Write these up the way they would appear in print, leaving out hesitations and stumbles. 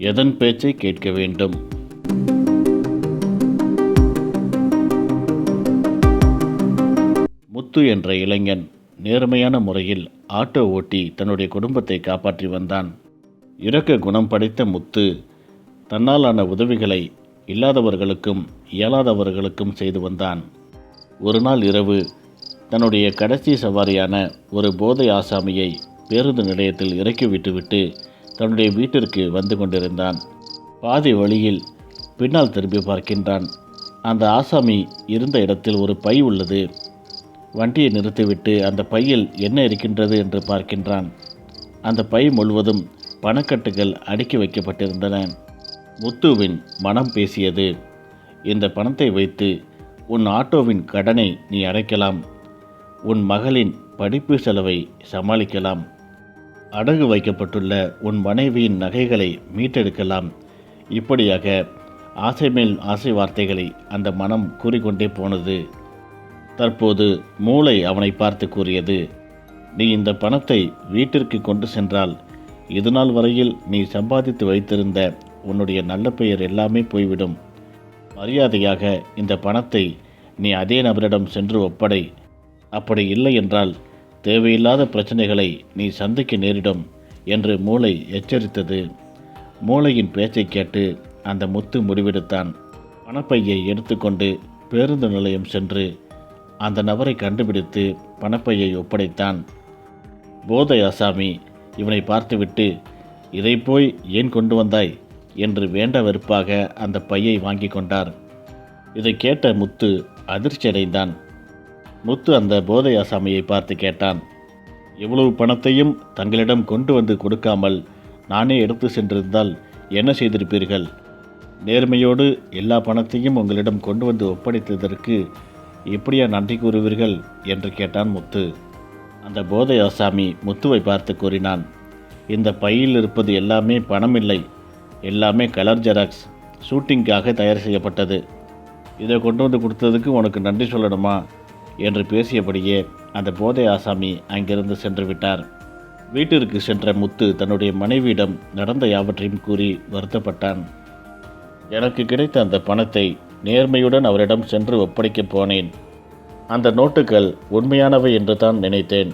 எதன் பேச்சை கேட்க வேண்டும்? முத்து என்ற இளைஞன் நேர்மையான முறையில் ஆட்டோ ஓட்டி தன்னுடைய குடும்பத்தை காப்பாற்றி வந்தான். இரக்க குணம் படைத்த முத்து தன்னாலான உதவிகளை இல்லாதவர்களுக்கும் இயலாதவர்களுக்கும் செய்து வந்தான். ஒரு நாள் இரவு தன்னுடைய கடைசி சவாரியான ஒரு போதை ஆசாமியை பேருந்து நிலையத்தில் இறக்கி விட்டுவிட்டு தன்னுடைய வீட்டிற்கு வந்து கொண்டிருந்தான். பாதி வழியில் பின்னால் திரும்பி பார்க்கின்றான். அந்த ஆசாமி இருந்த இடத்தில் ஒரு பை உள்ளது. வண்டியை நிறுத்திவிட்டு அந்த பையில் என்ன இருக்கின்றது என்று பார்க்கின்றான். அந்த பை முழுவதும் பணக்கட்டுகள் அடுக்கி வைக்கப்பட்டிருந்தன. முத்துவின் மனம் பேசியது. இந்த பணத்தை வைத்து உன் ஆட்டோவின் கடனை நீ அடைக்கலாம், உன் மகளின் படிப்பு செலவை சமாளிக்கலாம், அடகு வைக்கப்பட்டுள்ள உன் மனைவியின் நகைகளை மீட்டெடுக்கலாம். இப்படியாக ஆசை மேல் ஆசை வார்த்தைகளை அந்த மனம் கூறிக்கொண்டே போனது. தற்போது மூளை அவனை பார்த்து கூறியது, நீ இந்த பணத்தை வீட்டிற்கு கொண்டு சென்றால் இதுநாள் வரையில் நீ சம்பாதித்து வைத்திருந்த உன்னுடைய நல்ல பெயர் எல்லாமே போய்விடும். மரியாதையாக இந்த பணத்தை நீ அதே நபரிடம் சென்று ஒப்படை. அப்படி இல்லை என்றால் தேவையில்லாத பிரச்சனைகளை நீ சந்திக்க நேரிடும் என்று மூளை எச்சரித்தது. மூளையின் பேச்சை கேட்டு அந்த முத்து முடிவெடுத்தான். பணப்பையை எடுத்துக்கொண்டு பேருந்து நிலையம் சென்று அந்த நபரை கண்டுபிடித்து பணப்பையை ஒப்படைத்தான். போதை ஆசாமி இவனை பார்த்துவிட்டு, இதை போய் ஏன் கொண்டு வந்தாய் என்று வேண்ட வெறுப்பாக அந்த பையை வாங்கி கொண்டார். இதை கேட்ட முத்து அதிர்ச்சியடைந்தான். முத்து அந்த போதை ஆசாமியை பார்த்து கேட்டான், இவ்வளவு பணத்தையும் தங்களிடம் கொண்டு வந்து கொடுக்காமல் நானே எடுத்து சென்றிருந்தால் என்ன செய்திருப்பீர்கள்? நேர்மையோடு எல்லா பணத்தையும் உங்களிடம் கொண்டு வந்து ஒப்படைத்ததற்கு எப்படியா நன்றி கூறுவீர்கள் என்று கேட்டான் முத்து. அந்த போதை ஆசாமி முத்துவை பார்த்து கூறினான், இந்த பையில் இருப்பது எல்லாமே பணம் இல்லை, எல்லாமே கலர் ஜெராக்ஸ், ஷூட்டிங்காக தயார் செய்யப்பட்டது. இதை கொண்டு வந்து கொடுத்ததுக்கு உனக்கு நன்றி சொல்லணுமா என்று பேசியபடியே அந்த போதை ஆசாமி அங்கிருந்து சென்று விட்டார். வீட்டிற்கு சென்ற முத்து தன்னுடைய மனைவியிடம் நடந்த யாவற்றையும் கூறி வருத்தப்பட்டான். எனக்கு கிடைத்த அந்த பணத்தை நேர்மையுடன் அவரிடம் சென்று ஒப்படைக்கப் போனேன். அந்த நோட்டுகள் உண்மையானவை என்று தான் நினைத்தேன்.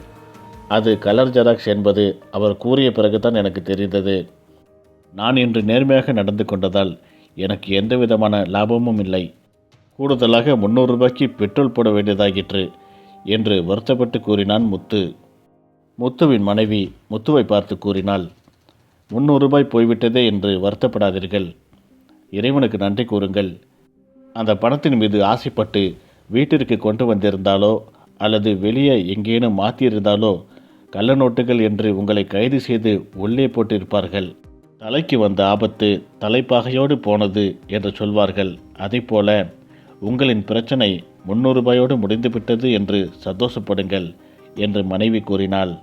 அது கலர் ஜெராக்ஸ் என்பது அவர் கூறிய பிறகுதான் எனக்கு தெரிந்தது. நான் இன்று நேர்மையாக நடந்து கொண்டதால் எனக்கு எந்த விதமான லாபமும் இல்லை. கூடுதலாக 300 ரூபாய்க்கு பெட்ரோல் போட வேண்டியதாகிற்று என்று வருத்தப்பட்டு கூறினான் முத்து. முத்துவின் மனைவி முத்துவை பார்த்து கூறினாள், 300 ரூபாய் போய்விட்டதே என்று வருத்தப்படாதீர்கள், இறைவனுக்கு நன்றி கூறுங்கள். அந்த பணத்தின் மீது ஆசைப்பட்டு வீட்டிற்கு கொண்டு வந்திருந்தாலோ அல்லது வெளியே எங்கேனும் மாற்றியிருந்தாலோ கள்ள நோட்டுகள் என்று உங்களை கைது செய்து உள்ளே போட்டிருப்பார்கள். தலைக்கு வந்த ஆபத்து தலைப்பாகையோடு போனது என்று சொல்வார்கள். அதேபோல உங்களின் பிரச்சனை 300 ரூபாயோடு முடிந்துவிட்டது என்று சந்தோஷப்படுங்கள் என்று மனைவி கூறினாள்.